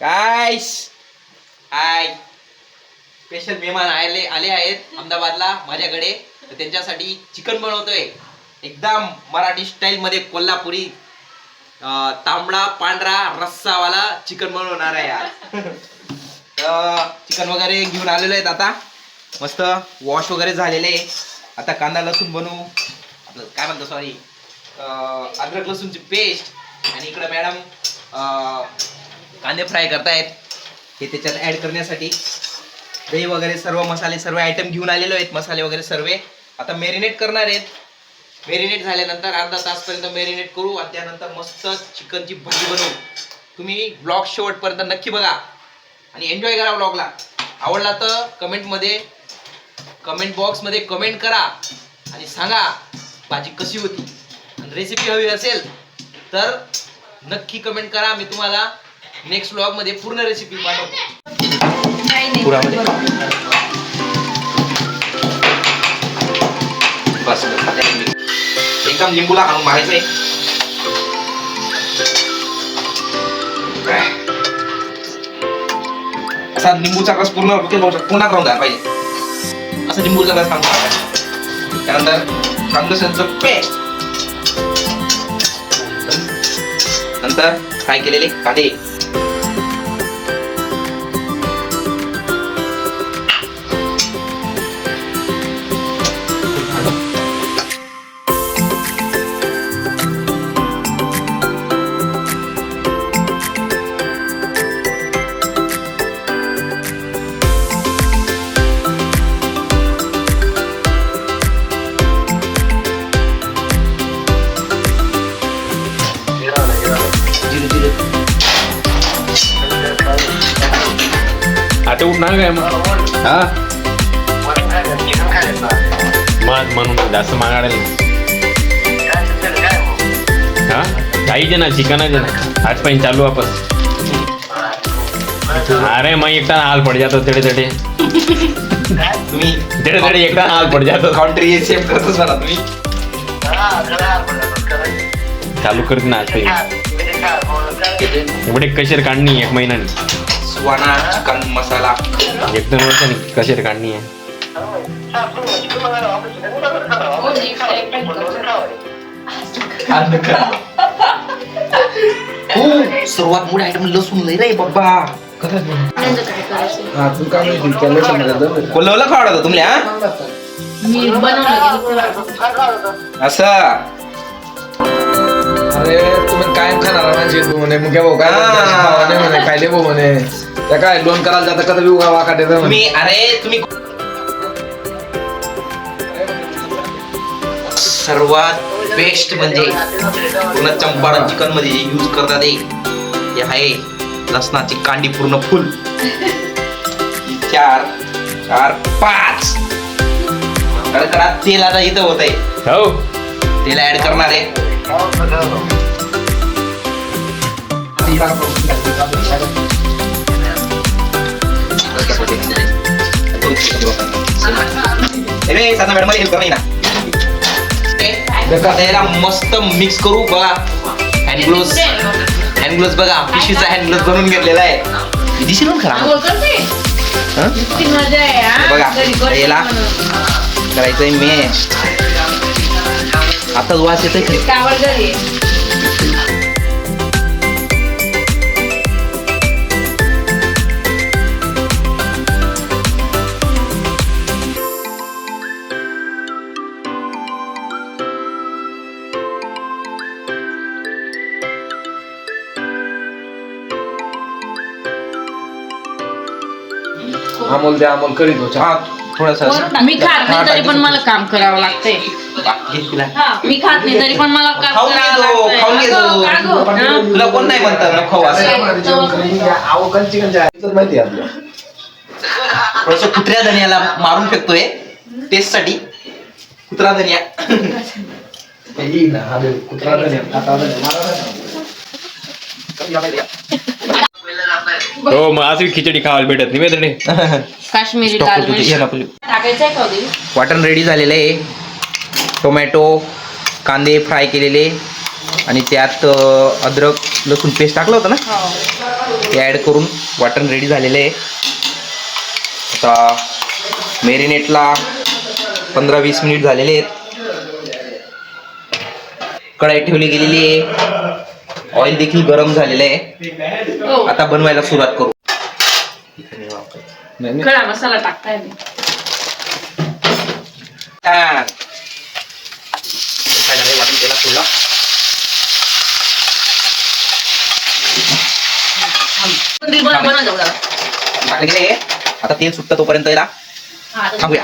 Guys hi. Special मेहमान आले आहेत अहमदाबादला माझ्याकडे. तर त्यांच्यासाठी चिकन बनवतोय एकदम मराठी स्टाईल मध्ये, कोल्हापुरी तांबडा पांढरा रस्सावाला चिकन बनवणार आहे आज. चिकन वगैरे घेऊन आलेले आहेत आता, मस्त वॉश वगैरे झालेले आहे. आता कांदा लसूण बनवू, काय म्हणतो सॉरी, अद्रक लसूणची पेस्ट. आणि इकडे मॅडम कांदे फ्राय करतायत, हे त्याच्यात ऍड करण्यासाठी. दही वगैरे सर्व मसाले सर्व आयटम घेऊन आलेलो आहेत, मसाले वगैरे सर्व. आता मॅरिनेट करणार आहेत. मॅरिनेट झाल्यानंतर अर्धा तासपर्यंत मॅरिनेट करू आणि त्यानंतर मस्त चिकनची भाजी बनवू. तुम्ही ब्लॉग शेवटपर्यंत नक्की बघा आणि एन्जॉय करा ब्लॉगला. आवडला तर कमेंट बॉक्समध्ये कमेंट करा आणि सांगा भाजी कशी होती. आणि रेसिपी हवी असेल तर नक्की कमेंट करा, मी तुम्हाला नेक्स्ट व्लॉग मध्ये पूर्ण रेसिपी पाठवतो. पुरामध्ये बस एकदम लिंबूला आणून मारायचंय. असा लिंबूचा रस पूर्ण राहून जायला पाहिजे, असं लिंबूचा रस सांगतो. त्यानंतर कांदा पेस्ट, नंतर फ्राय केलेले कांदे, आता उठणार काय मग? हा मग म्हणून जास्त मागायला हा काही ना चिकनाचे ना आज पण चालू आपण. अरे मग एकटा हाल पड जातो तेडे तेडे तुम्ही तेडे तेडे एकटा हाल पड जातो. काउंट्री सेव्ह करतोच मला तुम्ही. चालू करत ना आज एवढे कशेर काढणी एक महिन्याने. सुवाना चिकन मसाला 1-2 वर्षांनी कशेर काढणी आहे. सुरुवात मोठे आयटम लसूण लय रे बाबा. कोल्हावला खावडा तुमल्या असं. अरे तुम्ही काय खाणार म्हणजे तू म्हणे मुख्या भाऊ काय म्हणे खायले भाऊ म्हणे त्या काय लोन करायला जाता कधी उगा वाकाटे तुम्ही. अरे तुम्ही सर्वात बेस्ट म्हणजे पूर्ण चंपारण चिकन मध्ये जे यूज करतात हे आहे लसणाची कांडी पूर्ण फुल 4 5. कडकडा तेल आता इथं होत आहे, हो तेल ऍड करणार आहे. साधा मॅडम हेल्प कर ना. त्याला मस्त मिक्स करू. बघा हँड बघा, पिशवीचा हँड ग्लोव्स बनवून घेतलेला आहे. दिसेल ना खरा बघा. याला करायचंय मॅश. आता वास येतोय. अमोल द्या अमोल करीत होता. हा थोडासा मी खात नाही तरी पण मला काम करावं लागतंय. मी खात नाही तरी पण मला काम खाऊन करावं घे, खाऊन घे. लागतंय. तुला कोण नाही म्हणतात ना खाऊ असं. माहिती आपलं थोडस कुत्र्या धनियाला मारून फेकतोय टेस्ट साठी. कुत्रा धनिया हो. मग आज खिचडी खावायला भेटत नाही वेदने. काश्मीरी लाल मिर्च टाकायचंय का हो? वाटण रेडी झालेलं आहे. टोमॅटो कांदे फ्राय केलेले, आणि त्यात अद्रक लसूण पेस्ट टाकलं होतं ना, ते ॲड करून वाटण रेडी झालेलं आहे. आता मॅरिनेटला 15-20 मिनिट झालेले आहेत. कढाई ठेवली गेलेली आहे, ऑइल देखील गरम झालेलं आहे. आता बनवायला सुरुवात करू. खडा मसाला टाकताय मी. वाटून त्याला सोडला. टाकले गेले. आता तेल सुटतं तोपर्यंत याला थांबूया.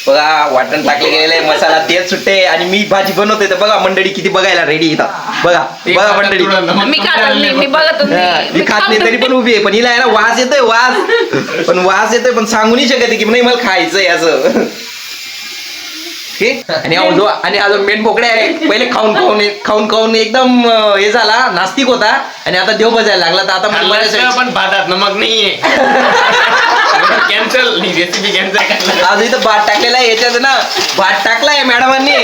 बघा वाटण टाकले गेलेलं आहे, मसाला तेल सुटते आणि मी भाजी बनवतोय. तर बघा मंडळी किती बघायला रेडी इथं. बघा बघा मंडळी, मी बघत मी खात नाही तरी पण उभी आहे. पण हिला आहे ना वास येतोय, वास येतोय पण सांगू नाही शकत की नाही मला खायचंय असं. आणि अजून मेन बोकडे आहे. पहिले खाऊन खाऊन एकदम हे झाला, नास्तिक होता आणि आता देव बजायला लागला. तर आता पण भातात नमक नाहीये. Cancel recipe cancel. आज इथं भात टाकलेला आहे, याच्यात ना भात टाकलाय मॅडमांनी.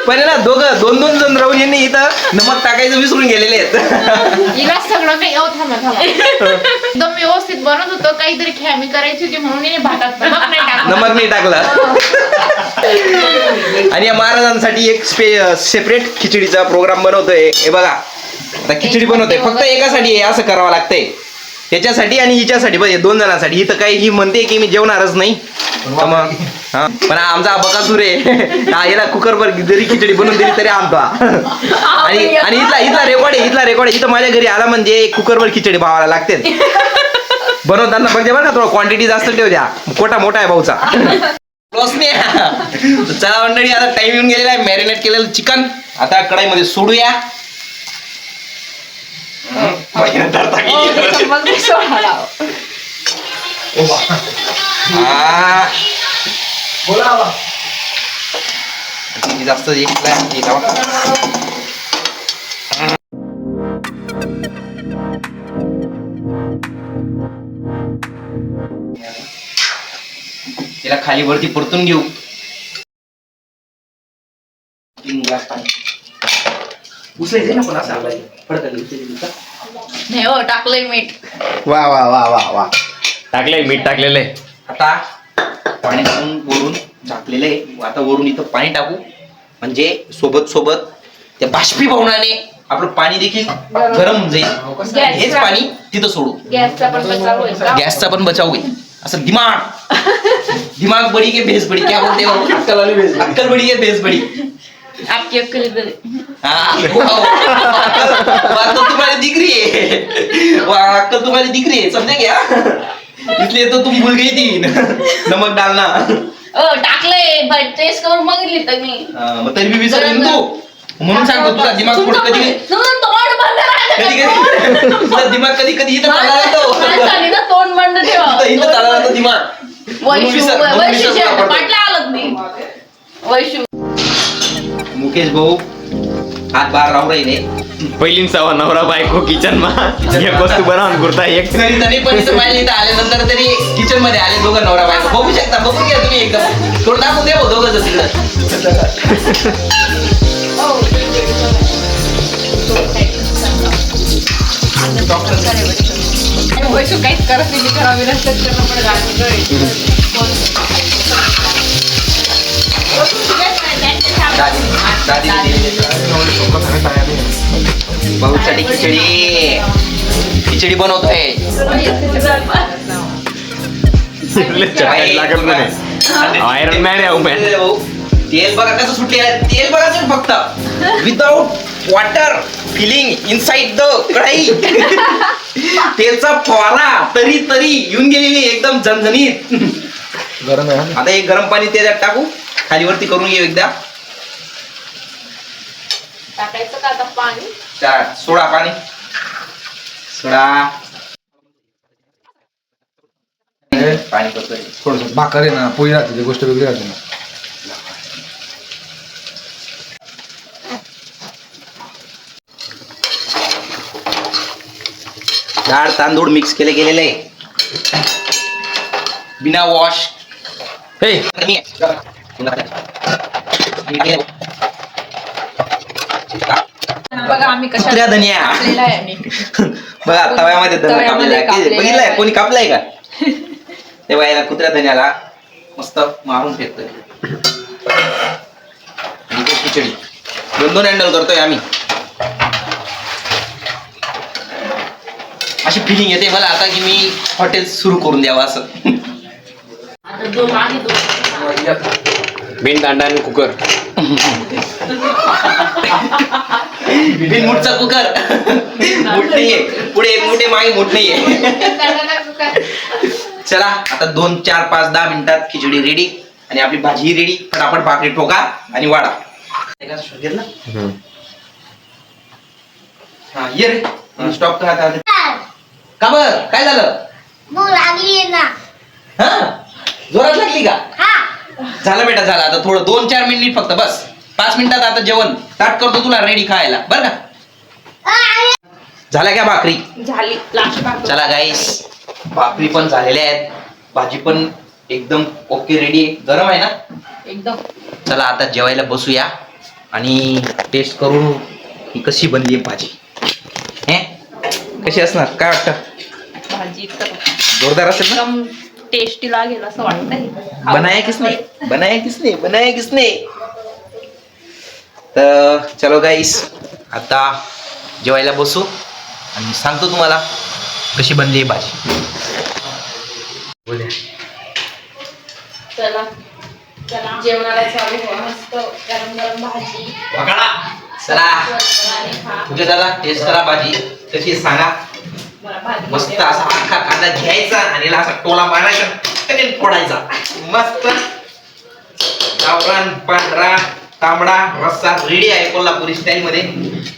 पण ना दोन जण राहून यांनी इथं नमक टाकायचं विसरून गेलेले आहेत. हिला सगळं काही थांबा एकदम व्यवस्थित बनत होतं, काहीतरी खेळमी करायची होती म्हणून हिने भातात नमक नाही टाकलं. आणि या महाराजांसाठी एक सेपरेट खिचडीचा प्रोग्राम बनवतोय. हे बघा आता खिचडी बनवतोय फक्त एकासाठी, असं करावं लागतंय. याच्यासाठी आणि हिच्यासाठी, बघ 2 जणांसाठी. इथं काही ही म्हणते की मी जेवणारच नाही. मग हा पण आमचा बकासूर आहे, याला कुकरवर जरी खिचडी बनवून दिली तरी आणतो. आणि इथला रेकॉर्ड आहे. इथं माझ्या घरी आला म्हणजे कुकरवर खिचडी भावाला लागते. बनवताना बघते बरं का, थोडं क्वांटिटी जास्त ठेव द्या, कोटा मोठा आहे भाऊचा. चला मंडळी, आता टाइम येऊन गेलेला आहे. मॅरिनेट केलेलं चिकन आता कढाईमध्ये सोडूया. जास्त त्याला खाली वरती परतून घेऊ. उचलायचं ना पण असं नाही हो, टाकलंय मीठ. वा टाकलंय मीठ टाकलेलं आहे. आता पाणी टाकून वरून झाकलेलं आहे. आता वरून इथं पाणी टाकू म्हणजे सोबत त्या बाष्पीभवनाने आपलं पाणी देखील गरम होऊन जाईल. हेच पाणी तिथं सोडू. गॅसचा पण बचाव होईल. असं दिमाग बडी के भेस बडी, क्या बोलते हो, अक्कल बडी के भेस बडी. आपकी अक्कल इधर अक्कल तुम्हारी दिख रही है, अक्कल तुम्हारी दिख रही है, समझे क्या? इसलिए तो तुम भूल गई थी नमक डालना. टाकलंय बट टेस्ट करून बघितली तर मी. मग तरी मी विसरली ना तू, म्हणून सांगतो तुझा दिमाग थोडं कधी दिमाग कधी इथं चालला जातो. तोंड बंद ठेवा. इथं चालला जातो दिमाग. मुकेश भाऊ हात बाहेर राहू राहिले. पहिली सवा नवरा बायको किचन मा एक वस्तू बनवून करता. एक तरी पण इथं पाहिजे इथं आल्यानंतर तरी किचन मध्ये आले दोघं नवरा बायको. बघू शकता, बघून घ्या तुम्ही एकदम. थोडं दाखवून द्या दोघं तिकडं. काहीच करत नाही, करावी भाऊसाठी खिचडी बनवतोय. लागत नाही. आयरन मॅन आहे. तेल बघा कसं सुटलेलं आहे. तेल बघा तुम्ही फक्त without water filling inside the kadhai. तेलचा फवारा तरी येऊन गेलेली एकदम झणझणीत. गरम आहे. आता एक गरम पाणी त्याच्यात टाकू, खाली वरती करून घेऊ एकदा. टाकायचं का आता पाणी? सोडा पाणी, सोडा पाणी करतोय. थोडस भाकर आहे ना, पोळी राहते, ती गोष्ट वेगळी राहते ना. डाळ तांदूळ मिक्स केले गेलेले बिना वॉश. बघा आम्ही कशा कुत्र्या धनिया कापलेला आहे आम्ही. बघा तव्यामध्ये धनिया तव्यामध्ये कापलेला आहे. कापलेला बघितलंय आहे. कोणी कापलाय का तेव्हा याला कुत्र्या धनियाला मस्त मारून फेकतोय आणि तो खिचडी दोन हँडल करतोय आम्ही. अशी फिलिंग येते मला आता की मी हॉटेल सुरू करून द्यावं असं. आता दोन मागे दोन बिन दांडा आणि कुकर. बिन मुठचा कुकर मूठ नाहीये पुढे एक मोठे मागे मूठ नाहीये. चला आता 2, 4, 5, 10 मिनिटात खिचडी रेडी आणि आपली भाजी रेडी. फटाफट भाकरी ठोका आणि वाढा. घेतला हा ये रे स्टॉप करा आता. का बर काय झालं? हा जोरात लागली का? झालं बेटा झालं. आता थोडं 2-4 मिनिट फक्त बस. 5 मिनिटात आता जेवण ताट करतो तुला रेडी खायला बरं का. झाल्या का भाकरी? झाली लास्ट भाकर. चला गाईस भाकरी पण झालेल्या आहेत. भाजी पण एकदम ओके रेडी आहे. गरम आहे ना एकदम. चला आता जेवायला बसूया आणि टेस्ट करून ही कशी बनली आहे भाजी. हे कशी असणार काय वाटतं? भाजी तर जोरदार असेल ना? एकदम टेस्टी लागेल असं वाटतंय. बनाया किसने बनाया किसने बनाया किसने. तर चलो गाईस आता जेवायला बसू आणि सांगतो तुम्हाला कशी बनली आहे भाजी. बोला चला जेवणाला चालू हो. मस्त गरम गरम भाजी. वकाळा. चला आणि खा. तुझ्या दादा टेस्ट करा भाजी कशी आहे सांगा. मला भाजी मस्त असा अख्खा कांदा घ्यायचा आणि याला असा टोला मारायचा आणि फोडायचा. मस्त गावरान पांढरा तांबडा रस्सा रेडी आहे कोल्हापुरी स्टाईल मध्ये.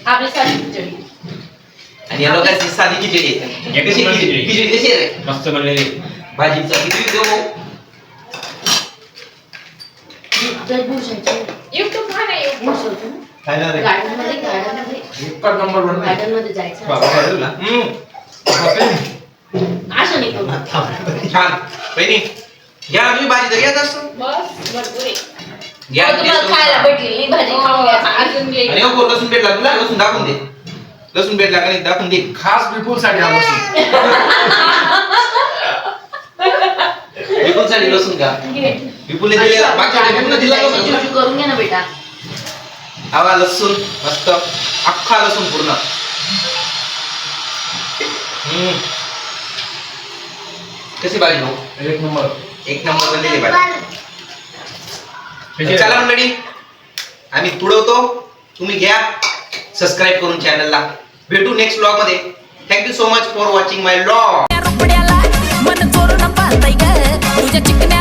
आपली साधी खिचडी. आणि या लोकांची साधी खिचडी आहे. कशी खिचडी खिचडी कशी आहे रे? मस्त बनलेली. भाजीचा किती देऊ? युट्यूब हा नाही YouTube. गार्डनमध्ये जायचं असं नाही करू. छान बहिणी घ्या तुम्ही भाजी तर घ्याच असतो. बस भरपूर आहे. घ्या तुम्हाला खायला भेटली नाही भाजी खाऊन घ्या. अजून घे. आणि हो लसूण भेटला तुला लसूण दाखवून दे. लसूण भेटला का नाही दाखवून दे. खास विपुल साठी आलो विपुलसाठी लसूण का? घे. विपुलने दिलेला मागच्या वेळी विपुलने दिला लसूण. छोटी करून घे ना बेटा. हवा लसूण मस्त अख्खा लसूण पूर्ण. कशी भाजी भाऊ? एक नंबर. एक नंबर बनलेली भाजी. चला मंडळी आम्ही तुडवतो तुम्ही घ्या सबस्क्राईब करून चॅनलला. भेटू नेक्स्ट व्लॉग मध्ये. Thank you so much for watching my vlog. मन चोरून पाहताय ग तुझ्या चिकन